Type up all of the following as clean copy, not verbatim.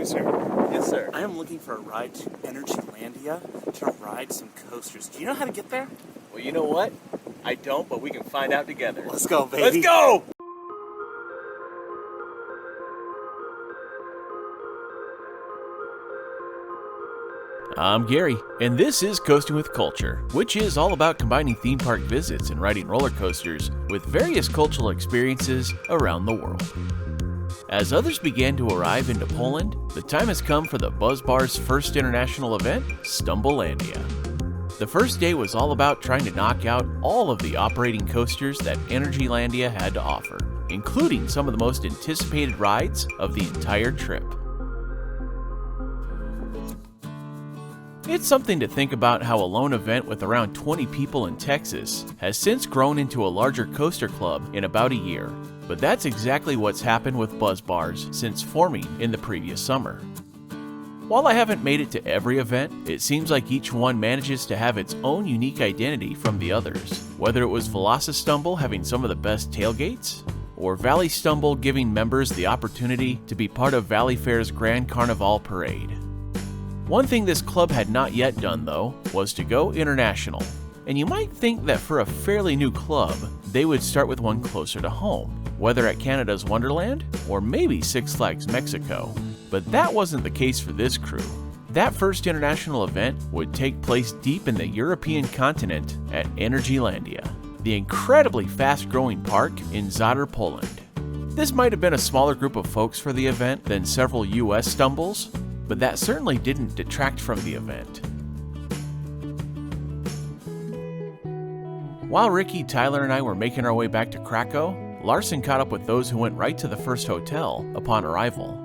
me, sir. Yes, sir. I am looking for a ride to Energylandia to ride some coasters. Do you know how to get there? Well, you know what? I don't, but we can find out together. Let's go, baby. Let's go! I'm Gary, and this is Coasting with Culture, which is all about combining theme park visits and riding roller coasters with various cultural experiences around the world. As others began to arrive into Poland, the time has come for the Buzz Bar's first international event, Stumblelandia. The first day was all about trying to knock out all of the operating coasters that Energylandia had to offer, including some of the most anticipated rides of the entire trip. It's something to think about how a lone event with around 20 people in Texas has since grown into a larger coaster club in about a year. But that's exactly what's happened with Buzz Bars since forming in the previous summer. While I haven't made it to every event, it seems like each one manages to have its own unique identity from the others. Whether it was VelociStumble having some of the best tailgates, or Valley Stumble giving members the opportunity to be part of Valley Fair's Grand Carnival Parade. One thing this club had not yet done, though, was to go international. And you might think that for a fairly new club, they would start with one closer to home, whether at Canada's Wonderland or maybe Six Flags Mexico. But that wasn't the case for this crew. That first international event would take place deep in the European continent at Energylandia, the incredibly fast-growing park in Zadra, Poland. This might have been a smaller group of folks for the event than several US stumbles, but that certainly didn't detract from the event. While Ricky, Tyler, and I were making our way back to Krakow, Larson caught up with those who went right to the first hotel upon arrival.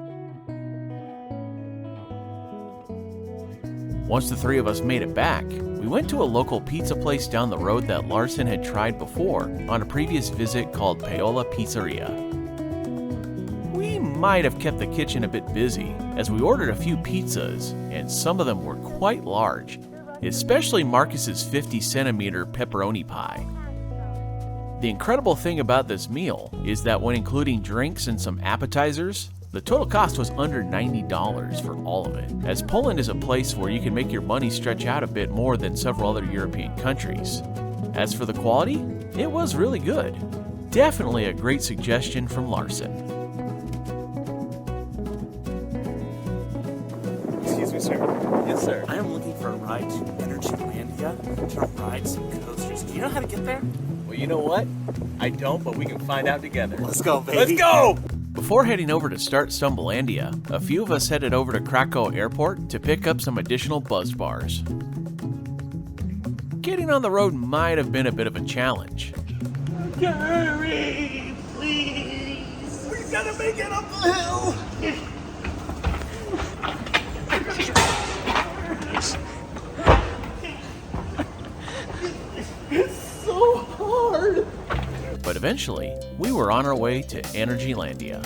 Once the three of us made it back, we went to a local pizza place down the road that Larson had tried before on a previous visit called Paola Pizzeria. We might have kept the kitchen a bit busy as we ordered a few pizzas, and some of them were quite large, especially Marcus's 50-centimeter pepperoni pie. The incredible thing about this meal is that when including drinks and some appetizers, the total cost was under $90 for all of it, as Poland is a place where you can make your money stretch out a bit more than several other European countries. As for the quality, it was really good. Definitely a great suggestion from Larson. Excuse me, sir. Yes, sir. I am looking for a ride to Energylandia to ride some coasters. Do you know how to get there? Well, you know what? I don't, but we can find out together. Let's go, baby. Let's go! Before heading over to start Stumblelandia, a few of us headed over to Krakow Airport to pick up some additional Buzz Bars. Getting on the road might have been a bit of a challenge. Hurry, please. We gotta make it up the hill. It's so hard. But eventually, we were on our way to Energylandia.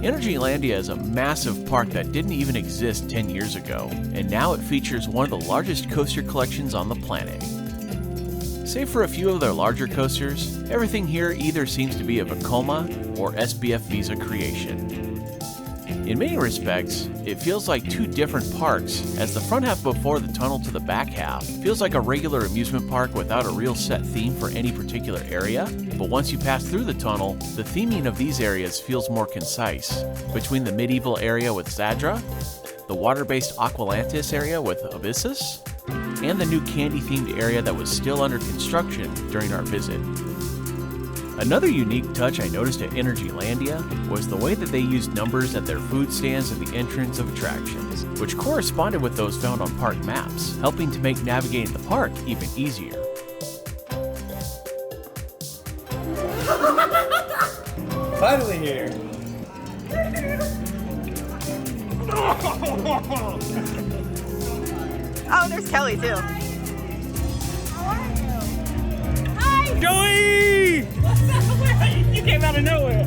Energylandia is a massive park that didn't even exist 10 years ago, and now it features one of the largest coaster collections on the planet. Save for a few of their larger coasters, everything here either seems to be a Vekoma or SBF Visa creation. In many respects, it feels like two different parks, as the front half before the tunnel to the back half feels like a regular amusement park without a real set theme for any particular area, but once you pass through the tunnel, the theming of these areas feels more concise, between the medieval area with Zadra, the water-based Aqualantis area with Abyssus, and the new candy-themed area that was still under construction during our visit. Another unique touch I noticed at Energylandia was the way that they used numbers at their food stands at the entrance of attractions, which corresponded with those found on park maps, helping to make navigating the park even easier. Finally here. Oh, there's Kelly too. Hi! Joey! What's up? You came out of nowhere.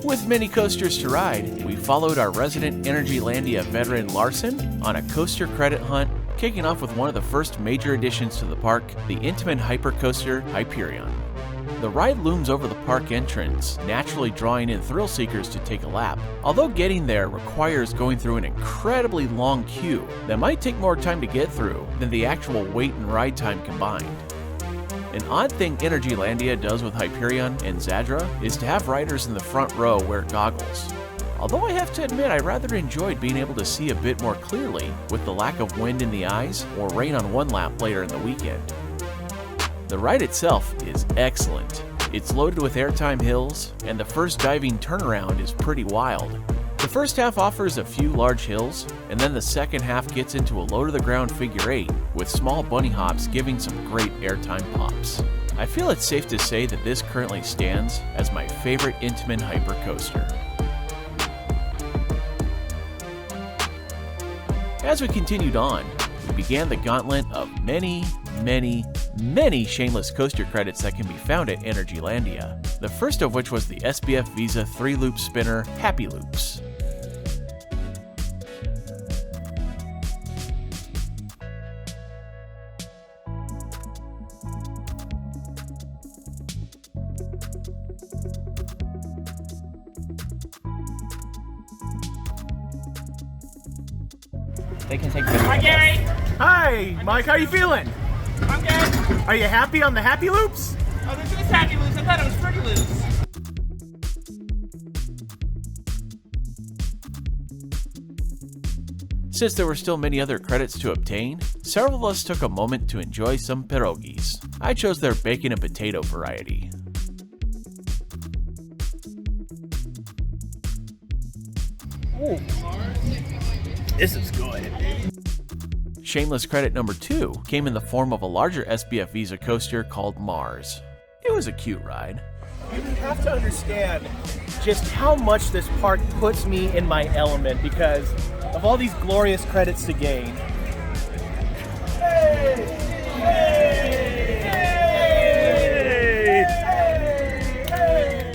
With many coasters to ride, we followed our resident Energylandia veteran Larson on a coaster credit hunt, kicking off with one of the first major additions to the park, the Intamin hypercoaster Hyperion. The ride looms over the park entrance, naturally drawing in thrill seekers to take a lap, although getting there requires going through an incredibly long queue that might take more time to get through than the actual wait and ride time combined. An odd thing Energylandia does with Hyperion and Zadra is to have riders in the front row wear goggles. Although I have to admit I rather enjoyed being able to see a bit more clearly with the lack of wind in the eyes or rain on one lap later in the weekend. The ride itself is excellent. It's loaded with airtime hills, and the first diving turnaround is pretty wild. The first half offers a few large hills, and then the second half gets into a low-to-the-ground figure 8, with small bunny hops giving some great airtime pops. I feel it's safe to say that this currently stands as my favorite Intamin hypercoaster. As we continued on, we began the gauntlet of many shameless coaster credits that can be found at Energylandia. The first of which was the SBF Visa 3-loop spinner Happy Loops. They can take video. Hi, Gary. Hi, Mike. How you feeling? I'm good. Are you happy on the Happy Loops? Oh, this is Happy Loose. I thought it was Pretty Loose. Since there were still many other credits to obtain, several of us took a moment to enjoy some pierogis. I chose their bacon and potato variety. Ooh. This is good. Shameless credit number 2 came in the form of a larger SBF Visa coaster called Mars. It was a cute ride. You have to understand just how much this park puts me in my element because of all these glorious credits to gain. Hey! Hey! Hey! Hey!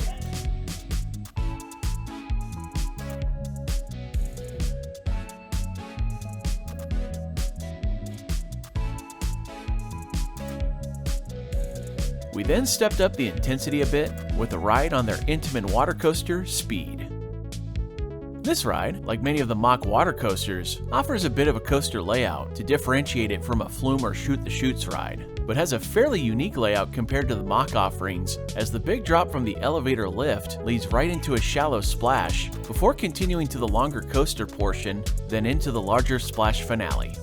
We then stepped up the intensity a bit with a ride on their Intamin water coaster, Speed. This ride, like many of the mock water coasters, offers a bit of a coaster layout to differentiate it from a flume or shoot the chutes ride, but has a fairly unique layout compared to the mock offerings, as the big drop from the elevator lift leads right into a shallow splash before continuing to the longer coaster portion, then into the larger splash finale.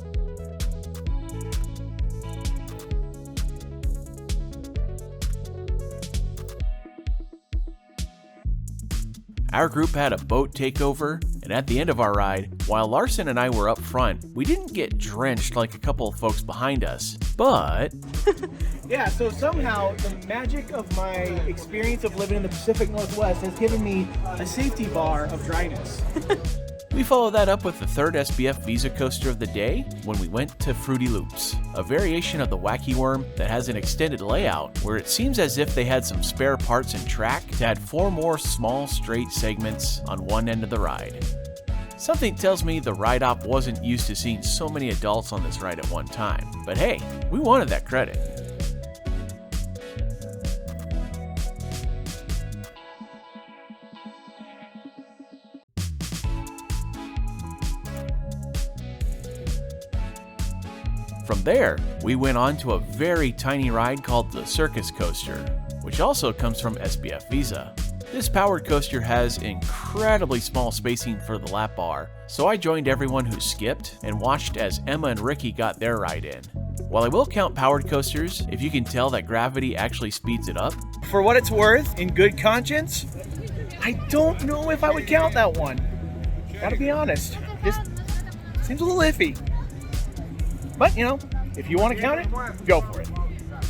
Our group had a boat takeover, and at the end of our ride, while Larson and I were up front, we didn't get drenched like a couple of folks behind us, but... Yeah, so somehow the magic of my experience of living in the Pacific Northwest has given me a safety bar of dryness. We followed that up with the third SBF Visa coaster of the day when we went to Fruity Loops, a variation of the Wacky Worm that has an extended layout where it seems as if they had some spare parts and track to add 4 more small straight segments on one end of the ride. Something tells me the ride op wasn't used to seeing so many adults on this ride at one time, but hey, we wanted that credit. From there, we went on to a very tiny ride called the Circus Coaster, which also comes from SBF Visa. This powered coaster has incredibly small spacing for the lap bar, so I joined everyone who skipped and watched as Emma and Ricky got their ride in. While I will count powered coasters, if you can tell that gravity actually speeds it up. For what it's worth, in good conscience, I don't know if I would count that one. Gotta be honest, just seems a little iffy. But, you know, if you want to count it, go for it.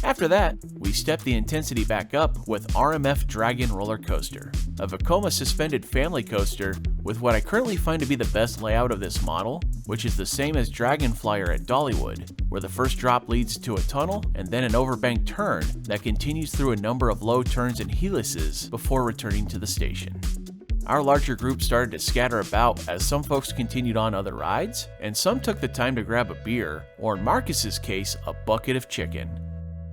After that, we stepped the intensity back up with RMF Dragon Roller Coaster, a Vekoma suspended family coaster with what I currently find to be the best layout of this model, which is the same as Dragon Flyer at Dollywood, where the first drop leads to a tunnel and then an overbanked turn that continues through a number of low turns and helices before returning to the station. our larger group started to scatter about as some folks continued on other rides, and some took the time to grab a beer, or in Marcus's case, a bucket of chicken.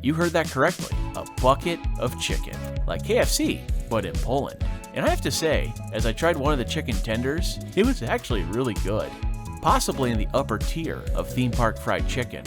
You heard that correctly, a bucket of chicken, like KFC, but in Poland. And I have to say, as I tried one of the chicken tenders, it was actually really good, possibly in the upper tier of theme park fried chicken.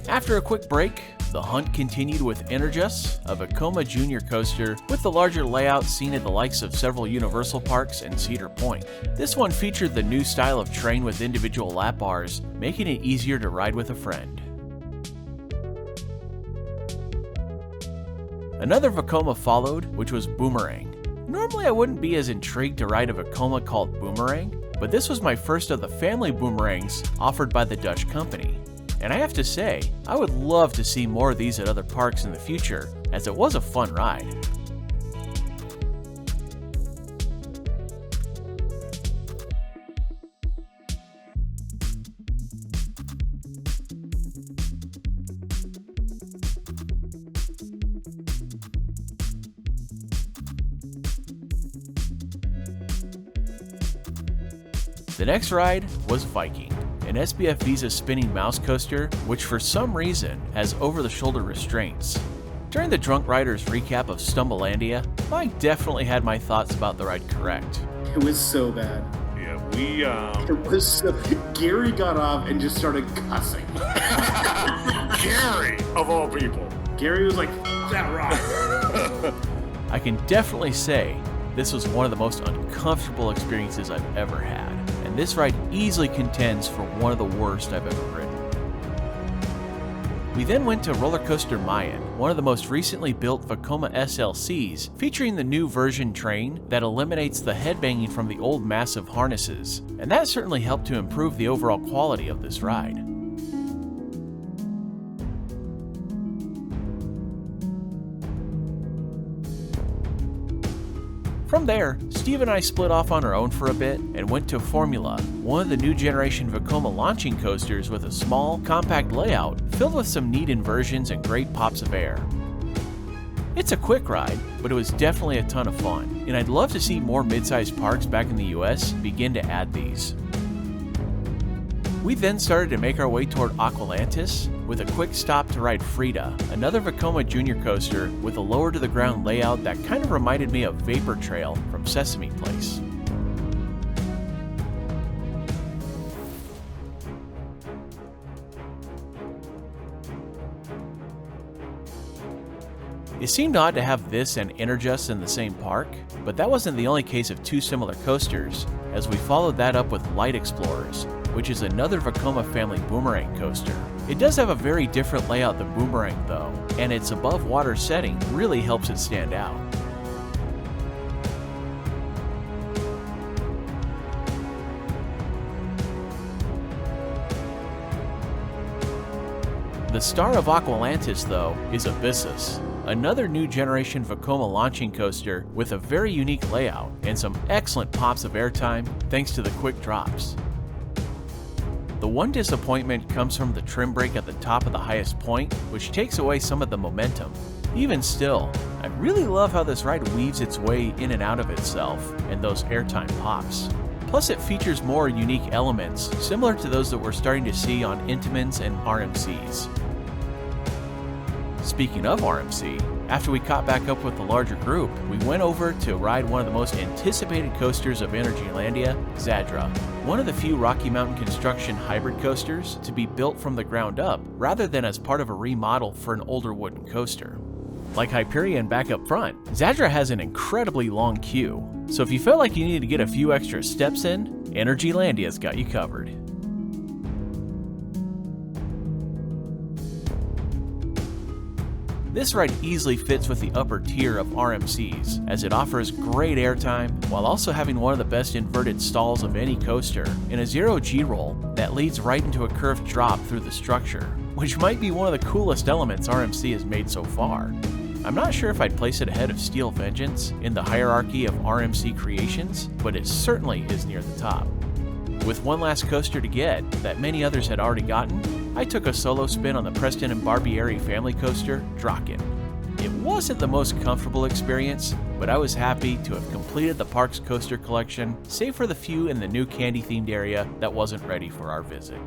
After a quick break, the hunt continued with Energylandia, a Vekoma Junior coaster with the larger layout seen at the likes of several Universal parks and Cedar Point. This one featured the new style of train with individual lap bars, making it easier to ride with a friend. Another Vekoma followed, which was Boomerang. Normally I wouldn't be as intrigued to ride a Vekoma called Boomerang, but this was my first of the family boomerangs offered by the Dutch company. And I have to say, I would love to see more of these at other parks in the future, as it was a fun ride. The next ride was Viking, an SBF Visa spinning mouse coaster, which for some reason has over-the-shoulder restraints. During the Drunk Riders recap of Stumblelandia, I definitely had my thoughts about the ride correct. It was so bad. Yeah, It was so... Gary got off and just started cussing. Gary, of all people. Gary was like, "F that ride." I can definitely say this was one of the most uncomfortable experiences I've ever had, and this ride easily contends for one of the worst I've ever ridden. We then went to Roller Coaster Mayan, one of the most recently built Vekoma SLCs, featuring the new version train that eliminates the headbanging from the old massive harnesses, and that certainly helped to improve the overall quality of this ride. From there, Steve and I split off on our own for a bit and went to Formula, one of the new generation Vekoma launching coasters with a small, compact layout filled with some neat inversions and great pops of air. It's a quick ride, but it was definitely a ton of fun, and I'd love to see more mid-sized parks back in the US begin to add these. We then started to make our way toward Aqualantis with a quick stop to ride Frida, another Vekoma Junior coaster with a lower to the ground layout that kind of reminded me of Vapor Trail from Sesame Place. It seemed odd to have this and Energylandia in the same park, but that wasn't the only case of two similar coasters, as we followed that up with Light Explorers, which is another Vekoma family boomerang coaster. It does have a very different layout than Boomerang though, and its above water setting really helps it stand out. The star of Aqualantis though is Abyssus, another new generation Vekoma launching coaster with a very unique layout and some excellent pops of airtime thanks to the quick drops. The one disappointment comes from the trim brake at the top of the highest point, which takes away some of the momentum. Even still, I really love how this ride weaves its way in and out of itself and those airtime pops. Plus it features more unique elements, similar to those that we're starting to see on Intamins and RMCs. Speaking of RMC, after we caught back up with the larger group, we went over to ride one of the most anticipated coasters of Energylandia, Zadra, one of the few Rocky Mountain construction hybrid coasters to be built from the ground up rather than as part of a remodel for an older wooden coaster. Like Hyperion back up front, Zadra has an incredibly long queue, so if you felt like you needed to get a few extra steps in, Energylandia's got you covered. This ride easily fits with the upper tier of RMCs, as it offers great airtime while also having one of the best inverted stalls of any coaster and a zero G-roll that leads right into a curved drop through the structure, which might be one of the coolest elements RMC has made so far. I'm not sure if I'd place it ahead of Steel Vengeance in the hierarchy of RMC creations, but it certainly is near the top. With one last coaster to get that many others had already gotten, I took a solo spin on the Preston and Barbieri family coaster, Draken. It wasn't the most comfortable experience, but I was happy to have completed the park's coaster collection, save for the few in the new candy-themed area that wasn't ready for our visit.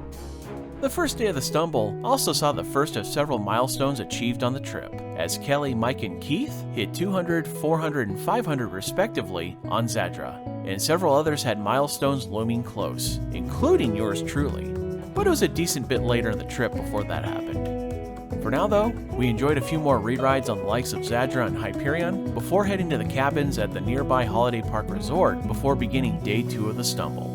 The first day of the Stumble also saw the first of several milestones achieved on the trip, as Kelly, Mike, and Keith hit 200, 400, and 500 respectively on Zadra, and several others had milestones looming close, including yours truly. But it was a decent bit later in the trip before that happened. For now though, we enjoyed a few more re-rides on the likes of Zadra and Hyperion before heading to the cabins at the nearby Holiday Park Resort before beginning day 2 of the Stumble.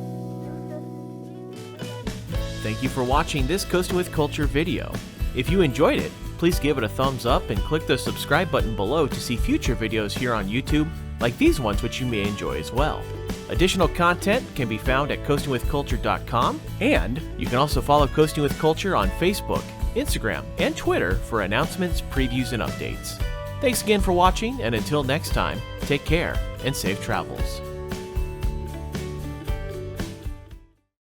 Thank you for watching this Coasting with Culture video. If you enjoyed it, please give it a thumbs up and click the subscribe button below to see future videos here on YouTube like these ones which you may enjoy as well. Additional content can be found at coastingwithculture.com, and you can also follow Coasting with Culture on Facebook, Instagram, and Twitter for announcements, previews, and updates. Thanks again for watching, and until next time, take care and safe travels.